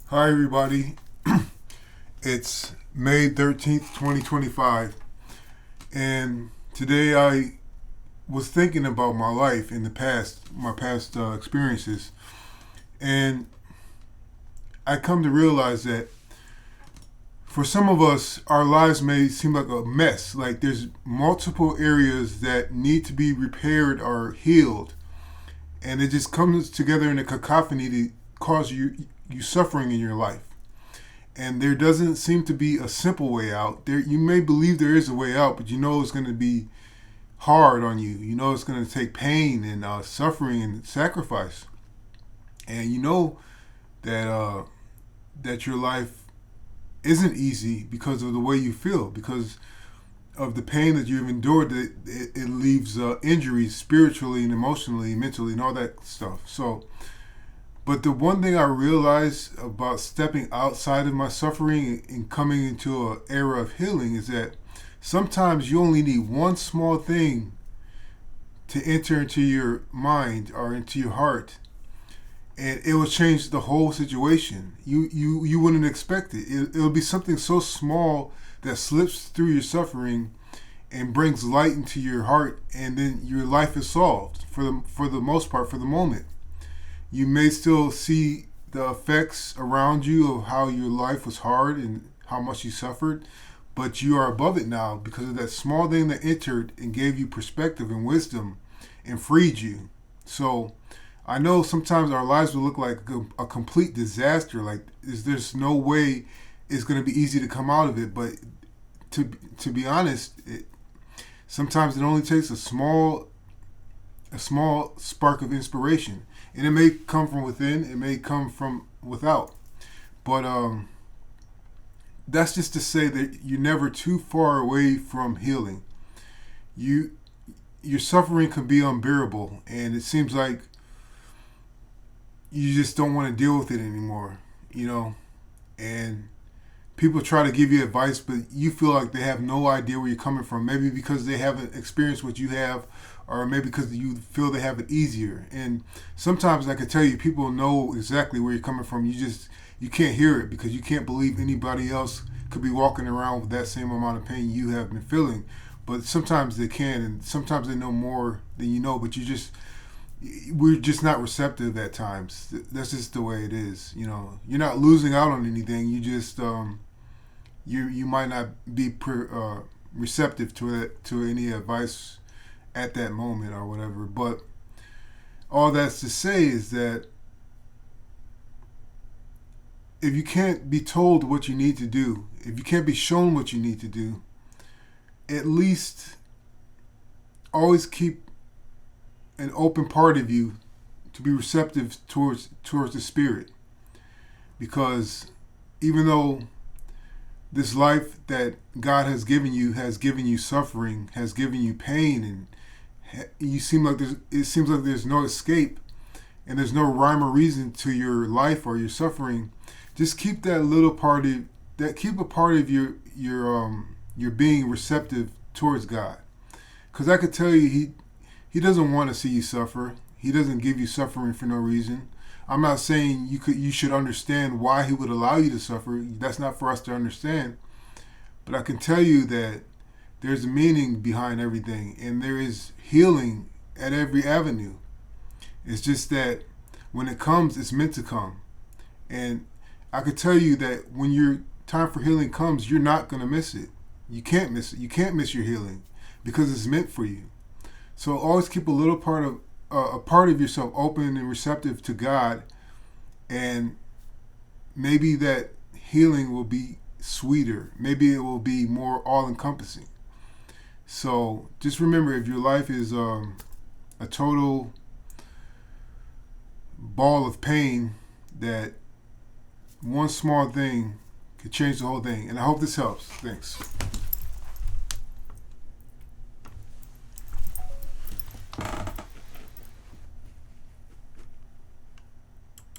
Hi, everybody. It's May 13th, 2025. And today I was thinking about my life in the past, my past experiences. And I come to realize that for some of us, our lives may seem like a mess. Like there's multiple areas that need to be repaired or healed. And it just comes together in a cacophony to cause you suffering in your life. And there doesn't seem to be a simple way out. There, you may believe there is a way out, but you know it's going to be hard on you. You know it's going to take pain and suffering and sacrifice, and you know that your life isn't easy because of the way you feel, because of the pain that you've endured. It leaves injuries spiritually and emotionally, mentally, and all that stuff. So but the one thing I realized about stepping outside of my suffering and coming into an era of healing is that sometimes you only need one small thing to enter into your mind or into your heart, and it will change the whole situation. You wouldn't expect it. It'll be something so small that slips through your suffering and brings light into your heart, and then your life is solved for the most part, for the moment. You may still see the effects around you of how your life was hard and how much you suffered, but you are above it now because of that small thing that entered and gave you perspective and wisdom and freed you. So I know sometimes our lives will look like a complete disaster. Like there's no way it's going to be easy to come out of it. But to be honest, sometimes it only takes a small spark of inspiration, and it may come from within, it may come from without. But that's just to say that you're never too far away from healing. You your suffering can be unbearable, and it seems like you just don't want to deal with it anymore. You know, and people try to give you advice, but you feel like they have no idea where you're coming from. Maybe because they haven't experienced what you have, or maybe because you feel they have it easier. And sometimes I can tell you, people know exactly where you're coming from. You can't hear it because you can't believe anybody else could be walking around with that same amount of pain you have been feeling. But sometimes they can, and sometimes they know more than you know. But we're just not receptive at times. That's just the way it is. You know, you're not losing out on anything. You might not be receptive to it, to any advice at that moment or whatever. But all that's to say is that if you can't be told what you need to do, if you can't be shown what you need to do, at least always keep an open part of you to be receptive towards the spirit, because even though this life that God has given you suffering, has given you pain, and it seems like there's no escape and there's no rhyme or reason to your life or your suffering. Just keep that little part of keep a part of your being receptive towards God, because I could tell you he doesn't want to see you suffer. He doesn't give you suffering for no reason. I'm not saying you should understand why he would allow you to suffer. That's not for us to understand. But I can tell you that there's a meaning behind everything, and there is healing at every avenue. It's just that when it comes, it's meant to come. And I could tell you that when your time for healing comes, you're not going to miss it. You can't miss it. You can't miss your healing because it's meant for you. So always keep a part of yourself open and receptive to God, and maybe that healing will be sweeter. Maybe it will be more all-encompassing. So just remember, if your life is a total ball of pain, that one small thing could change the whole thing. And I hope this helps. Thanks.